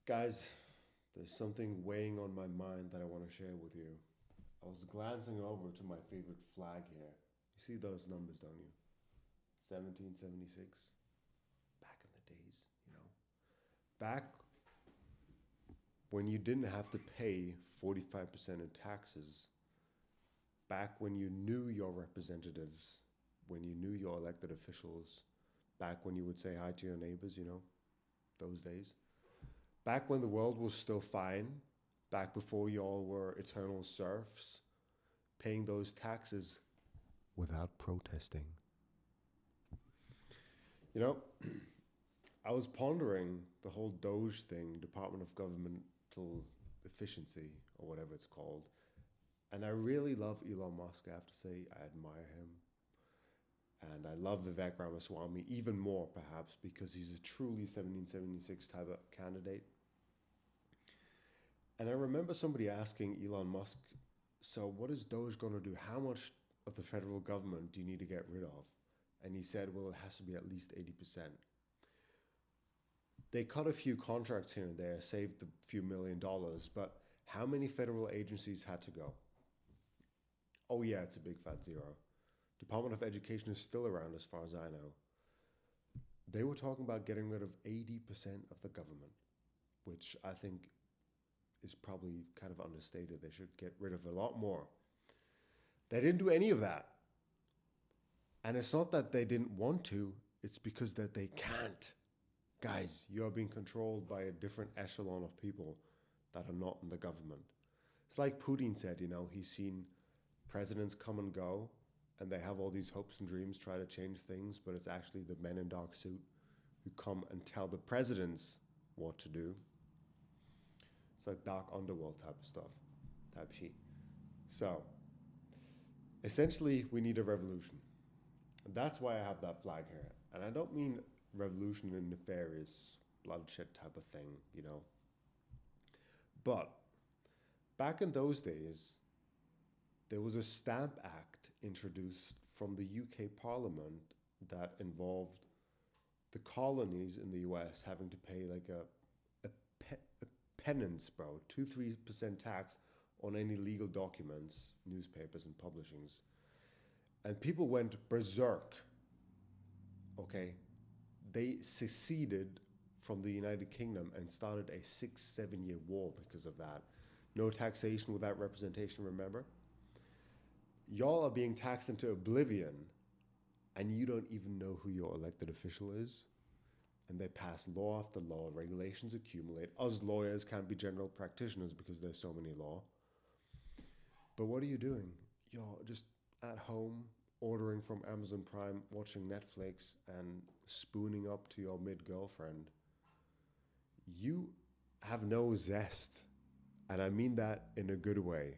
Guys, there's something weighing on my mind that I want to share with you. I was glancing over to my favorite flag here. You see those numbers, don't you? 1776. Back in the days, you know. Back when you didn't have to pay 45% in taxes. Back when you knew your representatives, when you knew your elected officials. Back when you would say hi to your neighbors, those days. Back when the world was still fine, back before y'all were eternal serfs, paying those taxes without protesting. You know, I was pondering the whole Doge thing, Department of Governmental Efficiency, or whatever it's called. And I really love Elon Musk, I have to say. I admire him. And I love Vivek Ramaswamy even more, perhaps, because he's a truly 1776 type of candidate. And I remember somebody asking Elon Musk, so what is Doge going to do? How much of the federal government do you need to get rid of? And he said, well, it has to be at least 80%. They cut a few contracts here and there, saved a few $1 million, but how many federal agencies had to go? Oh, yeah, it's a big fat zero. Department of Education is still around as far as I know. They were talking about getting rid of 80% of the government, which I think is probably kind of understated. They should get rid of a lot more. They didn't do any of that. And it's not that they didn't want to, it's because that they can't. Guys, you are being controlled by a different echelon of people that are not in the government. It's like Putin said, he's seen presidents come and go, and they have all these hopes and dreams, try to change things, but it's actually the men in dark suit who come and tell the presidents what to do. It's like dark underworld type of stuff, type shit. So, essentially, we need a revolution. And that's why I have that flag here. And I don't mean revolution in nefarious bloodshed type of thing. But back in those days, there was a Stamp Act introduced from the UK Parliament that involved the colonies in the US having to pay like a penance, bro, 2-3% tax on any legal documents, newspapers, and publishings. And people went berserk. Okay? They seceded from the United Kingdom and started a 6-7 year war because of that. No taxation without representation, remember? Y'all are being taxed into oblivion and you don't even know who your elected official is. And they pass law after law, regulations accumulate. Us lawyers can't be general practitioners because there's so many law. But what are you doing? You're just at home, ordering from Amazon Prime, watching Netflix, and spooning up to your mid-girlfriend. You have no zest. And I mean that in a good way,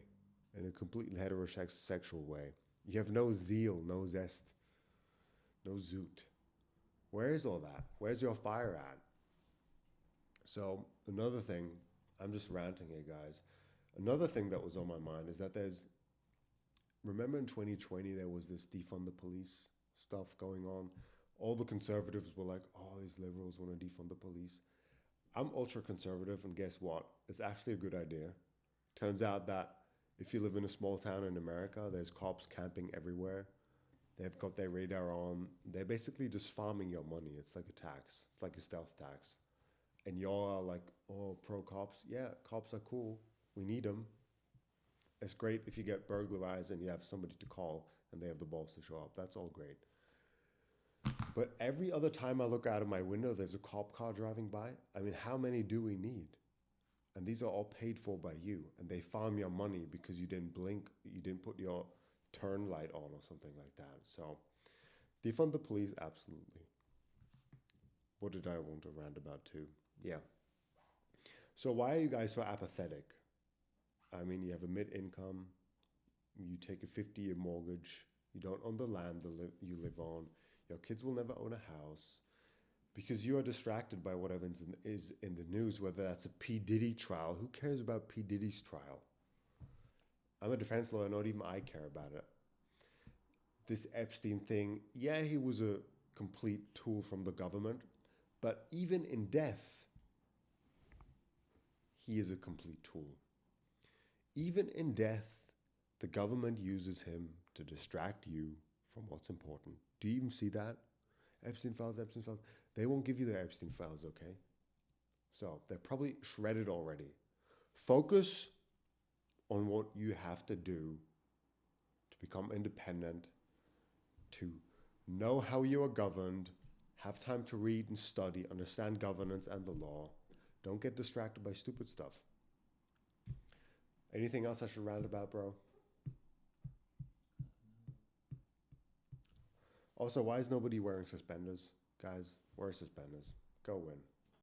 in a completely heterosexual way. You have no zeal, no zest, no zoot. Where is all that? Where's your fire at? So another thing, I'm just ranting here, guys. Another thing that was on my mind is that remember in 2020, there was this defund the police stuff going on. All the conservatives were like, oh, these liberals want to defund the police. I'm ultra conservative, and guess what? It's actually a good idea. Turns out that if you live in a small town in America, there's cops camping everywhere. They've got their radar on. They're basically just farming your money. It's like a tax. It's like a stealth tax. And y'all are like, oh, pro cops. Yeah, cops are cool. We need them. It's great if you get burglarized and you have somebody to call and they have the balls to show up. That's all great. But every other time I look out of my window, there's a cop car driving by. I mean, how many do we need? And these are all paid for by you. And they farm your money because you didn't blink, you didn't put your turn light on or something like that. So defund the police, absolutely. What did I want to rant about too? Yeah. So why are you guys so apathetic? I mean, you have a mid-income, you take a 50-year mortgage, you don't own the land you live on, your kids will never own a house because you are distracted by whatever is in the news, whether that's a P. Diddy trial. Who cares about P. Diddy's trial? I'm a defense lawyer, not even I care about it. This Epstein thing, yeah, he was a complete tool from the government, but even in death, he is a complete tool. Even in death, the government uses him to distract you from what's important. Do you even see that? Epstein files. They won't give you the Epstein files, okay? So they're probably shredded already. Focus on what you have to do to become independent, to know how you are governed, have time to read and study, understand governance and the law. Don't get distracted by stupid stuff. Anything else I should rant about, bro? Also, why is nobody wearing suspenders? Guys, wear suspenders. Go win.